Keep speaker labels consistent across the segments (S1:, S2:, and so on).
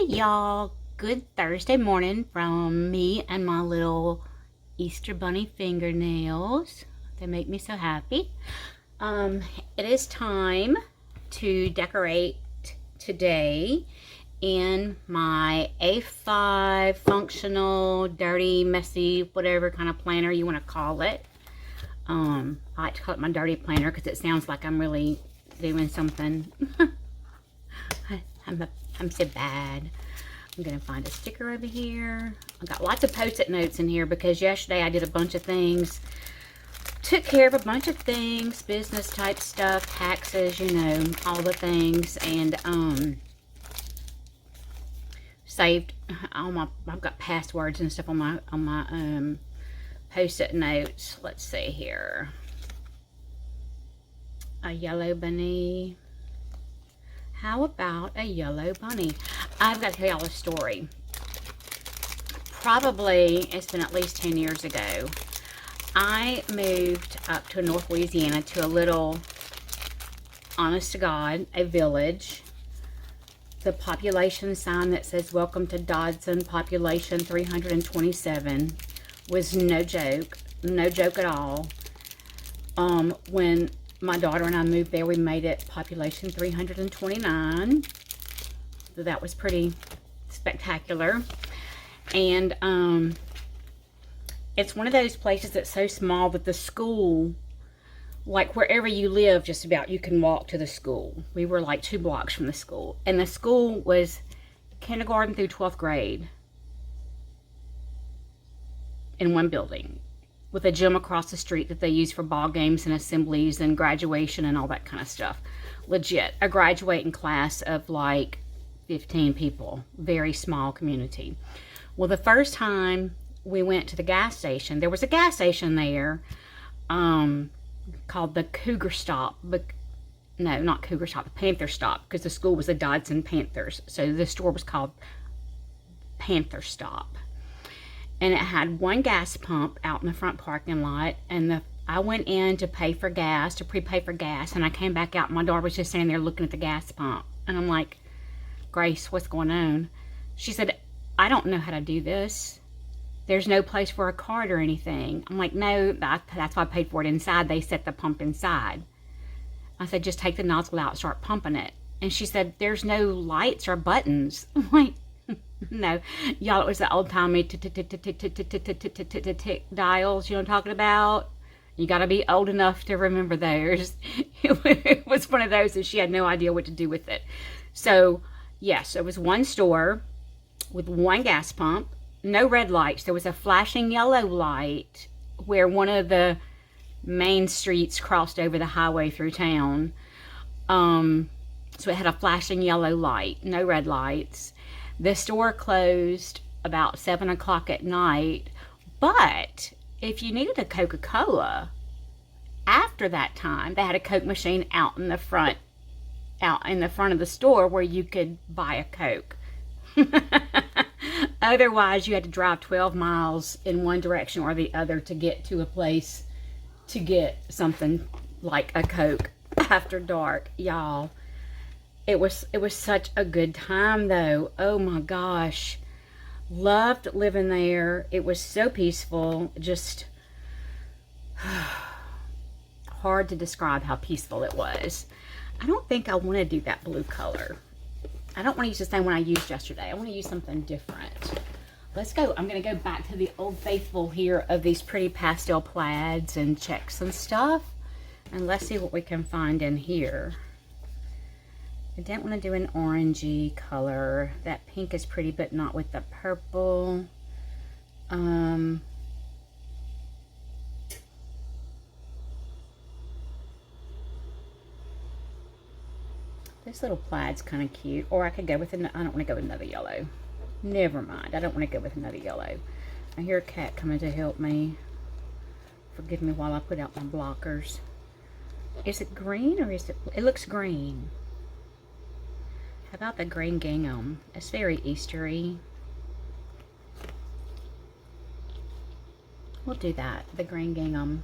S1: y'all, good Thursday morning from me and my little Easter bunny fingernails. They make me so happy. It is time to decorate today in my A5 functional, dirty, messy, whatever kind of planner you want to call it. I like to call it my dirty planner because it sounds like I'm really doing something. I'm so bad. I'm going to find a sticker over here. I got lots of post-it notes in here because yesterday I did a bunch of things. Took care of a bunch of things, business type stuff, taxes, you know, all the things. And saved all my, I've got passwords and stuff on my post-it notes. Let's see here. A yellow bunny. How about a yellow bunny? I've got to tell y'all a story. Probably, it's been at least 10 years ago. I moved up to North Louisiana to a little, honest to God, a village. The population sign that says, "Welcome to Dodson, population 327, was no joke at all. When my daughter and I moved there, we made it population 329. So that was pretty spectacular. And it's one of those places that's so small that the school, like wherever you live, just about, you can walk to the school. We were like 2 blocks from the school. And the school was kindergarten through 12th grade in one building, with a gym across the street that they use for ball games and assemblies and graduation and all that kind of stuff. Legit, a graduating class of like 15 people. Very small community. Well, the first time we went to the gas station, there was a gas station there called the Cougar Stop. But no, not Cougar Stop, the Panther Stop, because the school was the Dodson Panthers. So the store was called Panther Stop. And it had one gas pump out in the front parking lot. And I went in to pay for gas, to prepay for gas. And I came back out and my daughter was just sitting there looking at the gas pump. And I'm like, "Grace, what's going on?" She said, "I don't know how to do this. There's no place for a card or anything." I'm like, "No, that's why I paid for it inside. They set the pump inside." I said, "Just take the nozzle out and start pumping it." And she said, "There's no lights or buttons." I'm like, "No, y'all, it was the old-timey tick dials, you know what I'm talking about? You got to be old enough to remember those." It was one of those, and she had no idea what to do with it. So, yes, it was one store with one gas pump, no red lights. There was a flashing yellow light where one of the main streets crossed over the highway through town. So it had a flashing yellow light, no red lights. The store closed about 7 o'clock at night, but if you needed a Coca-Cola after that time, they had a Coke machine out in the front of the store where you could buy a Coke. Otherwise, you had to drive 12 miles in one direction or the other to get to a place to get something like a Coke after dark, y'all. It was such a good time, though. Oh my gosh. Loved living there. It was so peaceful. Just hard to describe how peaceful it was. I don't think I want to do that blue color. I don't want to use the same one I used yesterday. I want to use something different. Let's go. I'm going to go back to the old faithful here of these pretty pastel plaids and checks and stuff. And let's see what we can find in here. I didn't want to do an orangey color. That pink is pretty, but not with the purple. This little plaid's kind of cute. Or I could go with I don't want to go with another yellow. Never mind. I don't want to go with another yellow. I hear a cat coming to help me. Forgive me while I put out my blockers. Is it green or is it... It looks green. How about the green gingham? It's very Eastery. We'll do that. The green gingham.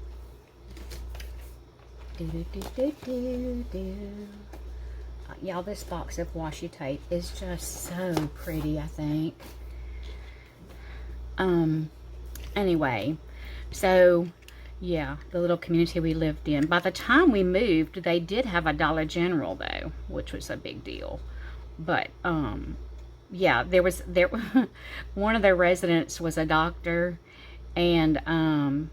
S1: Do, do, do, do, do, do. Y'all, this box of washi tape is just so pretty, I think. Anyway, so yeah, the little community we lived in. By the time we moved, they did have a Dollar General though, which was a big deal. But yeah, there one of their residents was a doctor, and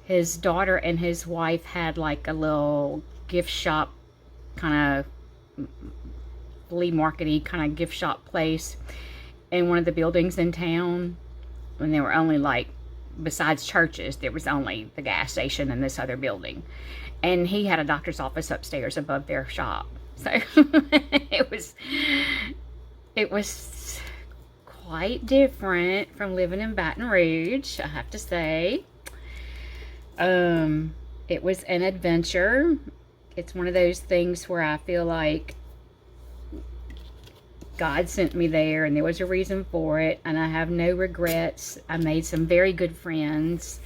S1: his daughter and his wife had like a little gift shop, kind of flea market-y kind of gift shop place in one of the buildings in town. And there were only, like, besides churches, there was only the gas station and this other building. And he had a doctor's office upstairs above their shop. So it was quite different from living in Baton Rouge, I have to say. It was an adventure. It's one of those things where I feel like God sent me there, and there was a reason for it, and I have no regrets. I made some very good friends.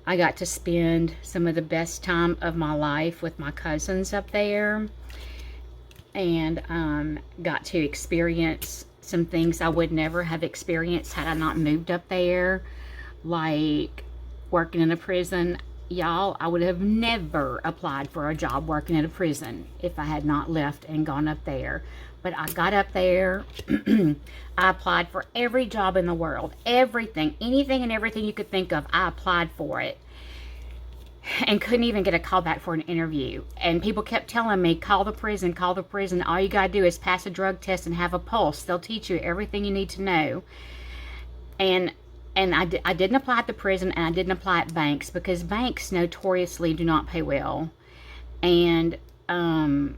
S1: I got to spend some of the best time of my life with my cousins up there, and got to experience some things I would never have experienced had I not moved up there, like working in a prison. Y'all, I would have never applied for a job working at a prison if I had not left and gone up there. But I got up there. I applied for every job in the world. Everything. Anything and everything you could think of, I applied for it. And couldn't even get a call back for an interview. And people kept telling me, call the prison, call the prison. All you got to do is pass a drug test and have a pulse. They'll teach you everything you need to know. And I didn't apply at the prison, and I didn't apply at banks, because banks notoriously do not pay well. And from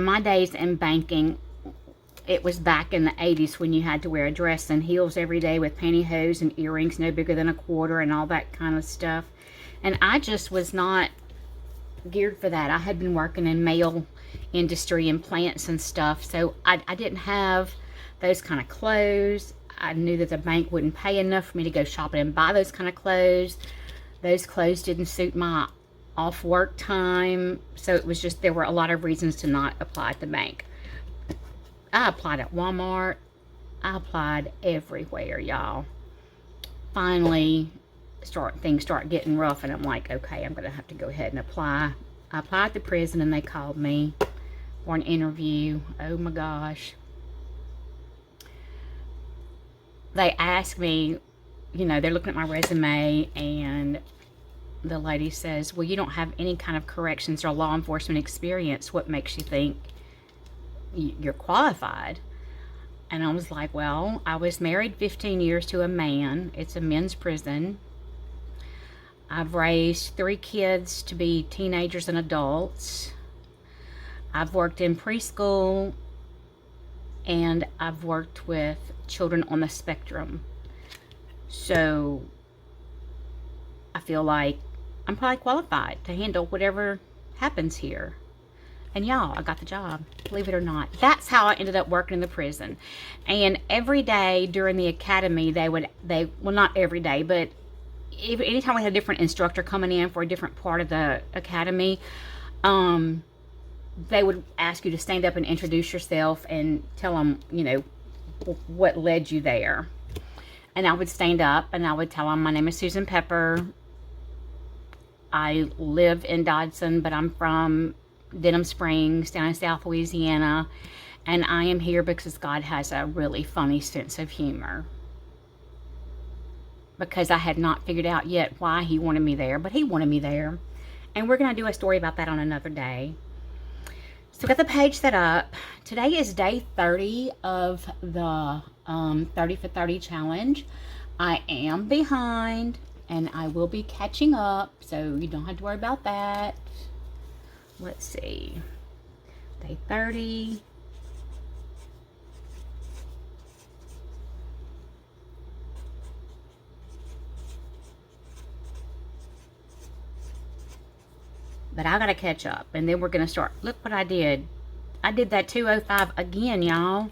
S1: my days in banking, it was back in the 80s when you had to wear a dress and heels every day with pantyhose and earrings no bigger than a quarter and all that kind of stuff. And I just was not geared for that. I had been working in mail industry and plants and stuff, so I didn't have those kind of clothes. I knew that the bank wouldn't pay enough for me to go shopping and buy those kind of clothes. Those clothes didn't suit my off work time, so it was just, there were a lot of reasons to not apply at the bank. I applied at Walmart. I applied everywhere, y'all. Finally, things start getting rough, and I'm like, okay, I'm gonna have to go ahead and apply. I applied at the prison, and they called me for an interview. Oh my gosh. They asked me, you know, they're looking at my resume, and the lady says, well, you don't have any kind of corrections or law enforcement experience. What makes you think you're qualified? And I was like, well, I was married 15 years to a man. It's a men's prison. I've raised 3 kids to be teenagers and adults. I've worked in preschool, and I've worked with children on the spectrum. So I feel like I'm probably qualified to handle whatever happens here. And y'all, I got the job, believe it or not. That's how I ended up working in the prison. And every day during the academy, well, not every day, but anytime we had a different instructor coming in for a different part of the academy, they would ask you to stand up and introduce yourself and tell them, you know, what led you there. And I would stand up and I would tell them, my name is Susan Pepper. I live in Dodson, but I'm from Denham Springs down in South Louisiana. And I am here because God has a really funny sense of humor. Because I had not figured out yet why he wanted me there, but he wanted me there. And we're going to do a story about that on another day. So got the page set up. Today is day 30 of the 30 for 30 challenge. I am behind, and I will be catching up, so you don't have to worry about that. Let's see. Day 30. But I gotta catch up, and then we're gonna start. Look what I did. I did that 205 again, y'all,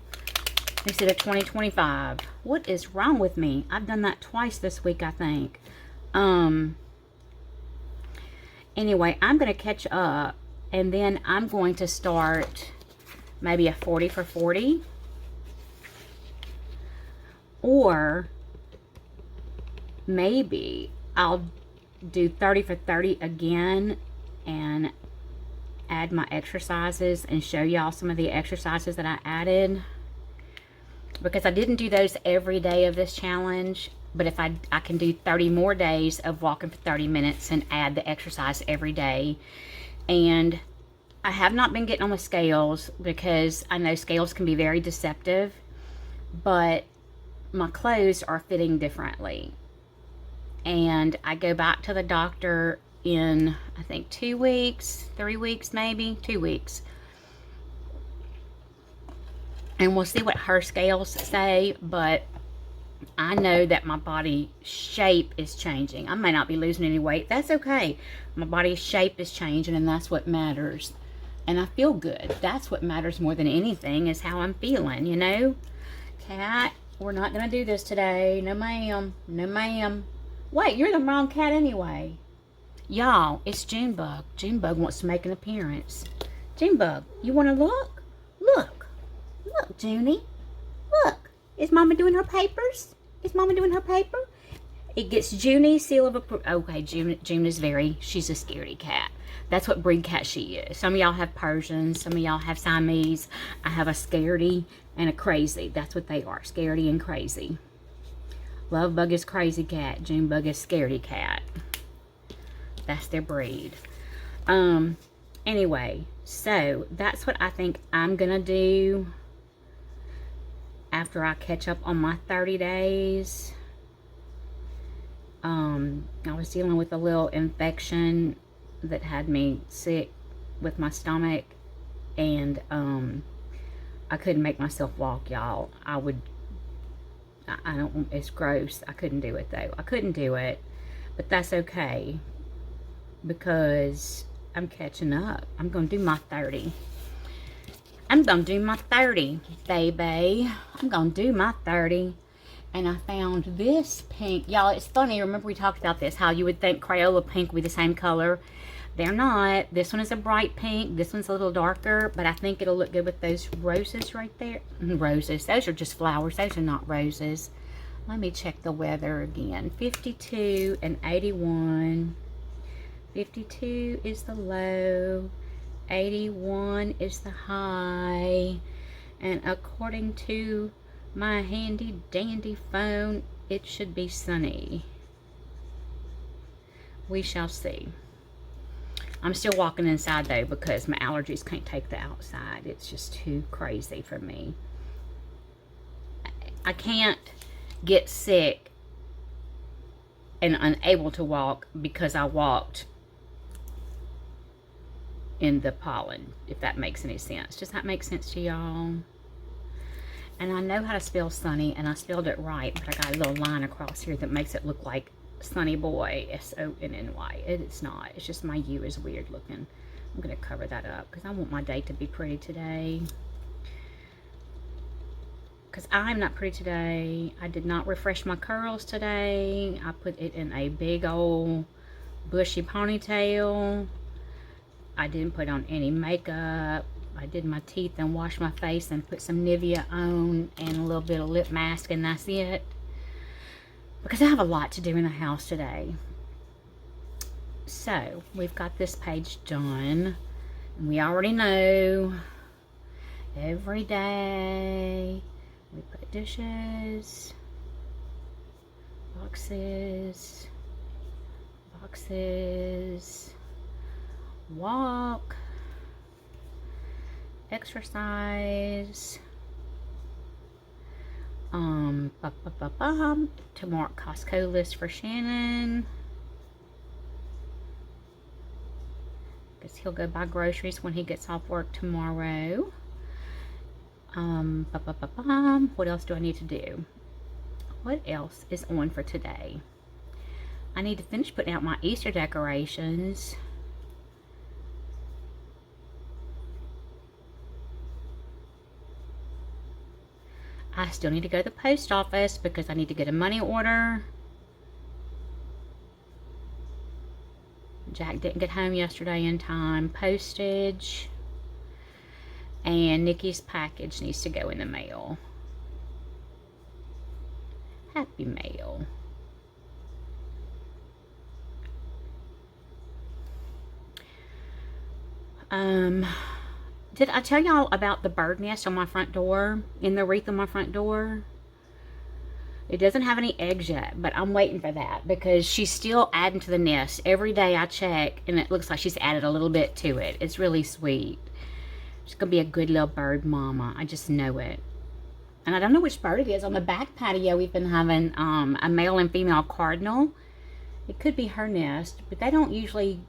S1: instead of 2025. What is wrong with me? I've done that twice this week, I think. Anyway, I'm gonna catch up And then I'm going to start maybe a 40 for 40. Or maybe I'll do 30 for 30 again and add my exercises and show y'all some of the exercises that I added, because I didn't do those every day of this challenge. But if I can do 30 more days of walking for 30 minutes and add the exercise every day. And I have not been getting on the scales because I know scales can be very deceptive, but my clothes are fitting differently. And I go back to the doctor in, I think, 2 weeks, 3 weeks maybe, 2 weeks. And we'll see what her scales say, but I know that my body shape is changing. I may not be losing any weight. That's okay. My body shape is changing, and that's what matters. And I feel good. That's what matters more than anything, is how I'm feeling, you know? Cat, we're not going to do this today. No, ma'am. No, ma'am. Wait, you're the wrong cat anyway. Y'all, it's Junebug. Junebug wants to make an appearance. Junebug, you want to look? Look. Look, Junie. Look. Is Mama doing her papers? Is Mama doing her paper? It gets Junie's seal of approval. Okay, June is she's a scaredy cat. That's what breed cat she is. Some of y'all have Persians. Some of y'all have Siamese. I have a scaredy and a crazy. That's what they are, scaredy and crazy. Lovebug is crazy cat. Junebug is scaredy cat. That's their breed. Anyway, so that's what I think I'm going to do after I catch up on my 30 days. I was dealing with a little infection that had me sick with my stomach, and I couldn't make myself walk, y'all. I don't, it's gross. I couldn't do it though. I couldn't do it, but that's okay because I'm catching up. I'm gonna do my 30. I'm gonna do my 30, baby. I'm gonna do my 30. And I found this pink. Y'all, it's funny. Remember we talked about this, how you would think Crayola pink would be the same color. They're not. This one is a bright pink. This one's a little darker, but I think it'll look good with those roses right there. Roses. Those are just flowers. Those are not roses. Let me check the weather again. 52 and 81. 52 is the low. 81 is the high. And according to my handy dandy phone, it should be sunny. We shall see. I'm still walking inside though because my allergies can't take the outside. It's just too crazy for me. I can't get sick and unable to walk because I walked in the pollen, if that makes any sense. Does that make sense to y'all? And I know how to spell sunny, and I spelled it right, but I got a little line across here that makes it look like Sunny Boy, S-O-N-N-Y. It's not. It's just my U is weird looking. I'm going to cover that up because I want my day to be pretty today. Because I'm not pretty today. I did not refresh my curls today. I put it in a big old bushy ponytail. I didn't put on any makeup. I did my teeth and washed my face and put some Nivea on and a little bit of lip mask, and that's it. Because I have a lot to do in the house today. So, we've got this page done. And we already know every day we put dishes, boxes, walk, exercise, to mark Costco list for Shannon, because he'll go buy groceries when he gets off work tomorrow. What else do I need to do? What else is on for today? I need to finish putting out my Easter decorations. I still need to go to the post office because I need to get a money order. Jack didn't get home yesterday in time. Postage. And Nikki's package needs to go in the mail. Happy mail. Did I tell y'all about the bird nest on my front door? In the wreath on my front door? It doesn't have any eggs yet, but I'm waiting for that because she's still adding to the nest. Every day I check, and it looks like she's added a little bit to it. It's really sweet. She's going to be a good little bird mama. I just know it. And I don't know which bird it is. On the back patio, we've been having a male and female cardinal. It could be her nest, but they don't usually...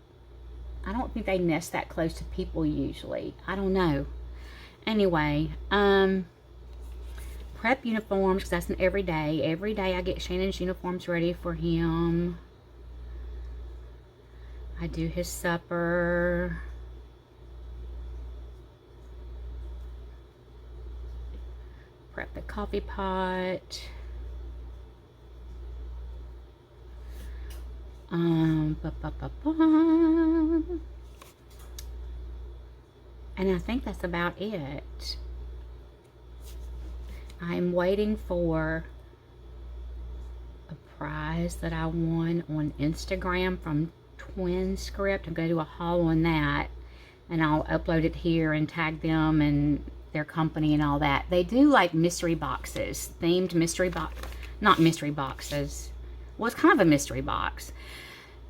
S1: I don't think they nest that close to people usually. I don't know. Anyway, prep uniforms, because that's an every day. Every day I get Shannon's uniforms ready for him. I do his supper. Prep the coffee pot. And I think that's about it. I'm waiting for a prize that I won on Instagram from Twin Script. I'm going to do a haul on that, and I'll upload it here and tag them and their company and all that. They do like mystery boxes, themed mystery box, not mystery boxes. Well, it's kind of a mystery box.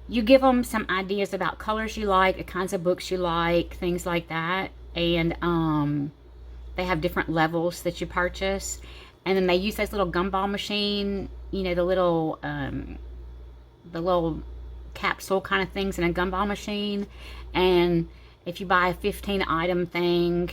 S1: You give them some ideas about colors you like, the kinds of books you like, things like that. And they have different levels that you purchase. And then they use this little gumball machine, you know, the little capsule kind of things in a gumball machine. And if you buy a 15 item thing,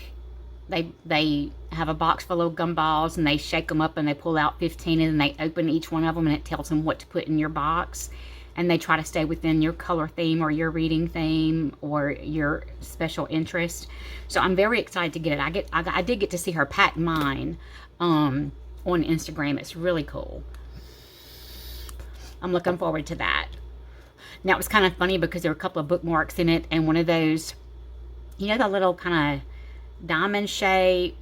S1: they have a box full of gumballs, and they shake them up and they pull out 15, and then they open each one of them and it tells them what to put in your box. And they try to stay within your color theme or your reading theme or your special interest. So I'm very excited to get it. I did get to see her pack mine on Instagram. It's really cool. I'm looking forward to that. Now, it was kind of funny because there were a couple of bookmarks in it, and one of those, you know, the little kind of diamond shape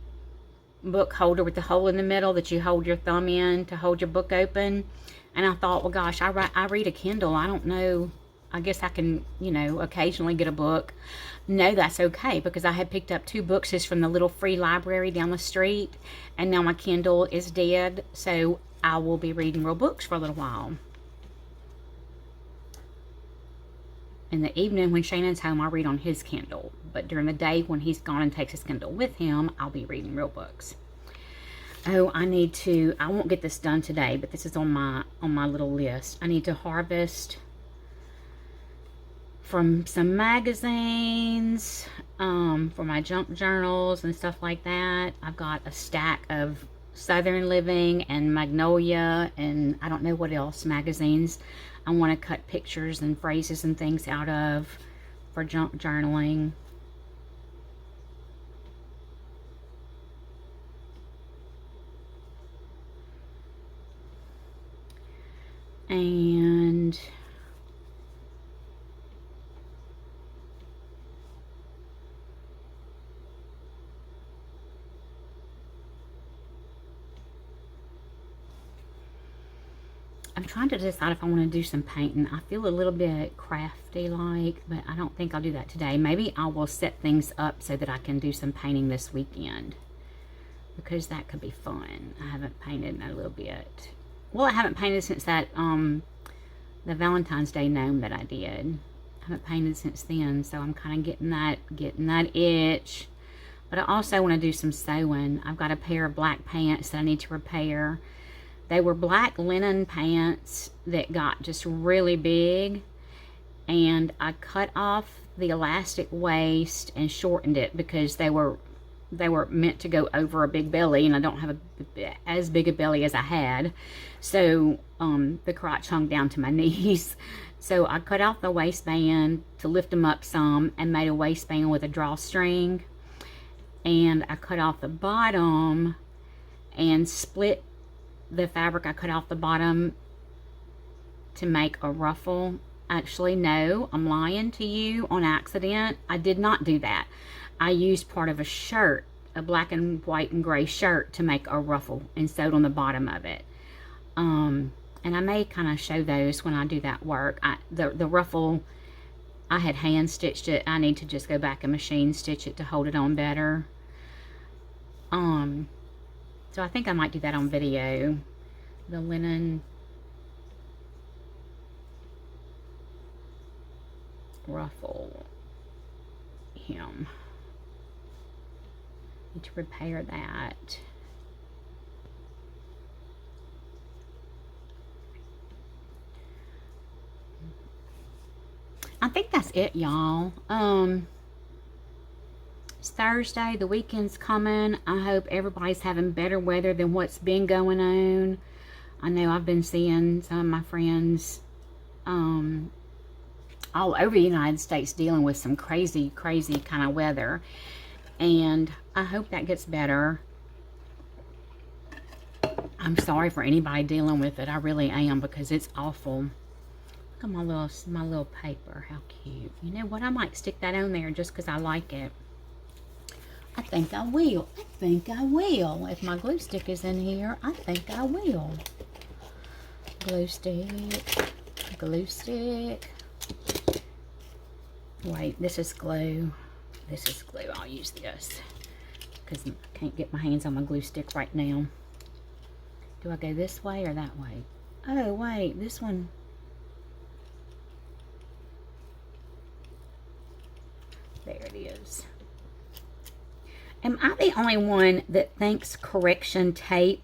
S1: book holder with the hole in the middle that you hold your thumb in to hold your book open. And I thought, well, gosh, I read a Kindle. I don't know. I guess I can, you know, occasionally get a book. No, that's okay, because I had picked up 2 books just from the little free library down the street. And now my Kindle is dead. So I will be reading real books for a little while. In the evening when Shannon's home, I'll read on his Kindle. But during the day when he's gone and takes his Kindle with him, I'll be reading real books. Oh, I won't get this done today, but this is on my little list. I need to harvest from some magazines, for my junk journals and stuff like that. I've got a stack of Southern Living and Magnolia and I don't know what else magazines I want to cut pictures and phrases and things out of for junk journaling. And I'm trying to decide if I want to do some painting. I feel a little bit crafty like, but I don't think I'll do that today. Maybe I will set things up so that I can do some painting this weekend, because that could be fun. I haven't painted in a little bit. Well, I haven't painted since that, the Valentine's Day gnome that I did. I haven't painted since then, so I'm kind of getting that itch. But I also want to do some sewing. I've got a pair of black pants that I need to repair. They were black linen pants that got just really big, and I cut off the elastic waist and shortened it because they were meant to go over a big belly, and I don't have as big a belly as I had. So the crotch hung down to my knees. So I cut off the waistband to lift them up some and made a waistband with a drawstring. And I cut off the bottom and split the fabric I cut off the bottom to make a ruffle Actually, no, I'm lying to you on accident. I did not do that. I used part of a shirt, a black and white and gray shirt, to make a ruffle and sewed on the bottom of it. And I may kind of show those when I do that work. The ruffle, I had hand stitched it. I need to just go back and machine stitch it to hold it on better. So I think I might do that on video. The linen ruffle hem. Need to repair that. I think that's it, y'all. It's Thursday, the weekend's coming. I hope everybody's having better weather than what's been going on. I know I've been seeing some of my friends all over the United States dealing with some crazy kind of weather, and I hope that gets better. I'm sorry for anybody dealing with it. I really am, because it's awful. Look at my little paper. How cute. You know what? I might stick that on there just because I like it. I think I will. I think I will. If my glue stick is in here, I think I will. Glue stick. Glue stick. Wait, this is glue. This is glue. I'll use this because I can't get my hands on my glue stick right now. Do I go this way or that way? Oh, wait. This one. There it is. Am I the only one that thinks correction tape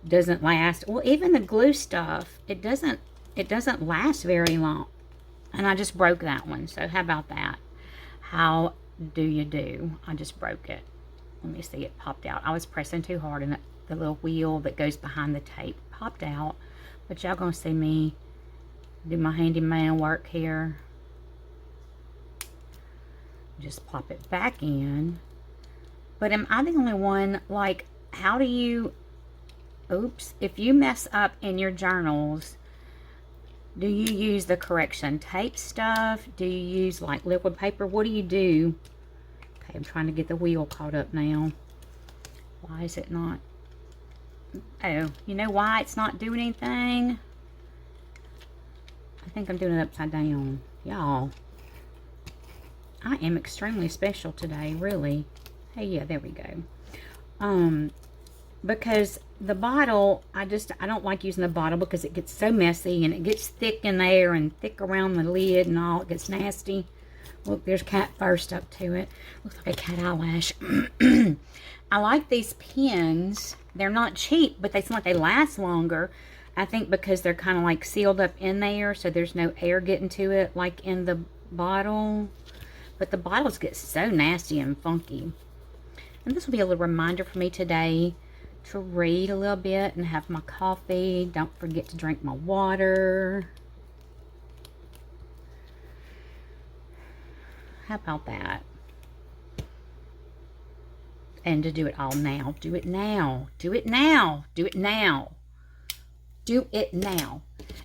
S1: doesn't last? Well, even the glue stuff, it doesn't last very long. And I just broke that one. So how about that? How do you do? I just broke it. Let me see. It popped out. I was pressing too hard, and the little wheel that goes behind the tape popped out. But y'all gonna see me do my handyman work here. Just pop it back in. But am I the only one, like, how do you, oops, if you mess up in your journals, do you use the correction tape stuff? Do you use, like, liquid paper? What do you do? Okay, I'm trying to get the wheel caught up now. Why is it not? Oh, you know why it's not doing anything? I think I'm doing it upside down. Y'all, I am extremely special today, really. Hey, yeah, there we go. Because the bottle, I don't like using the bottle because it gets so messy and it gets thick in there and thick around the lid and all. It gets nasty. Look, there's cat fur stuck to it. Looks like a cat eyelash. I like these pins. They're not cheap, but they seem like they last longer. I think because they're kind of like sealed up in there, so there's no air getting to it like in the bottle. But the bottles get so nasty and funky. And this will be a little reminder for me today to read a little bit and have my coffee. Don't forget to drink my water. How about that? And to do it all now. Do it now. Do it now. Do it now. Do it now.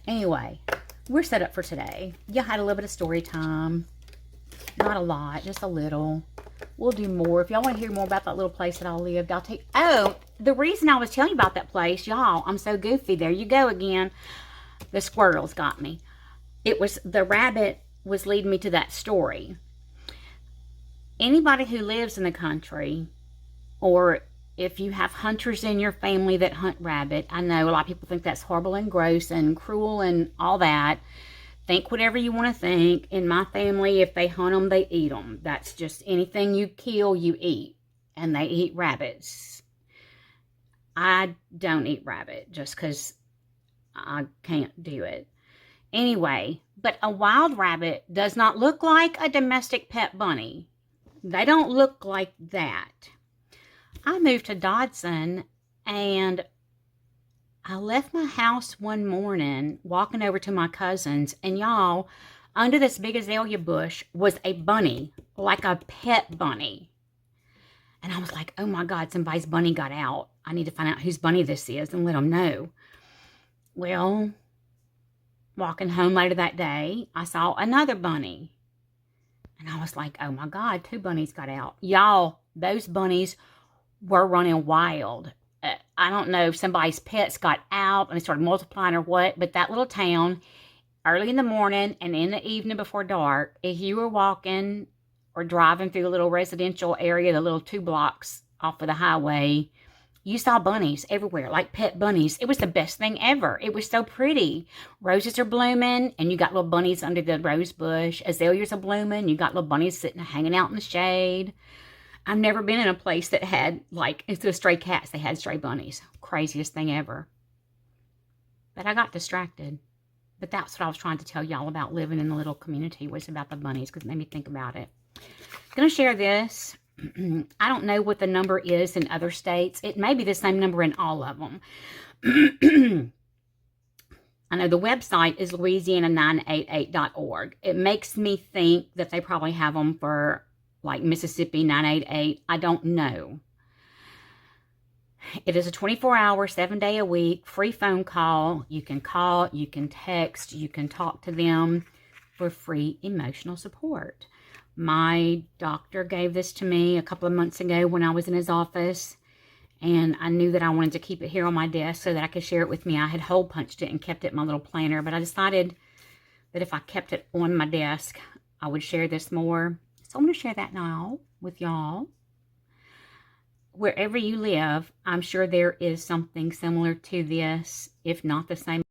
S1: Anyway, we're set up for today. You had a little bit of story time. Not a lot, just a little. We'll do more. If y'all want to hear more about that little place that I lived, I'll take... Oh, the reason I was telling you about that place, y'all, I'm so goofy. There you go again. The squirrels got me. It was... The rabbit was leading me to that story. Anybody who lives in the country, or if you have hunters in your family that hunt rabbit, I know a lot of people think that's horrible and gross and cruel and all that. Think whatever you want to think. In my family, if they hunt them, they eat them. That's just anything you kill, you eat. And they eat rabbits. I don't eat rabbit just because I can't do it. Anyway, but a wild rabbit does not look like a domestic pet bunny. They don't look like that. I moved to Dodson, and I left my house one morning walking over to my cousin's, and y'all, under this big azalea bush was a bunny, like a pet bunny. And I was like, oh my God, somebody's bunny got out. I need to find out whose bunny this is and let them know. Well, walking home later that day, I saw another bunny. And I was like, oh my God, 2 bunnies got out. Y'all, those bunnies were running wild. I don't know if somebody's pets got out and they started multiplying or what, but that little town, early in the morning and in the evening before dark, if you were walking or driving through the little residential area, the little 2 blocks off of the highway, you saw bunnies everywhere, like pet bunnies. It was the best thing ever. It was so pretty. Roses are blooming, and you got little bunnies under the rose bush. Azaleas are blooming. You got little bunnies sitting, hanging out in the shade. I've never been in a place that had, like, instead of stray cats, they had stray bunnies. Craziest thing ever. But I got distracted. But that's what I was trying to tell y'all about living in a little community, was about the bunnies, because it made me think about it. I'm going to share this. I don't know what the number is in other states. It may be the same number in all of them. I know the website is Louisiana988.org. It makes me think that they probably have them for like Mississippi 988. I don't know. It is a 24-hour, 7-day-a-week free phone call. You can call, you can text, you can talk to them for free emotional support. My doctor gave this to me a couple of months ago when I was in his office, and I knew that I wanted to keep it here on my desk so that I could share it with me. I had hole punched it and kept it in my little planner, but I decided that if I kept it on my desk, I would share this more. So I'm going to share that now with y'all. Wherever you live, I'm sure there is something similar to this, if not the same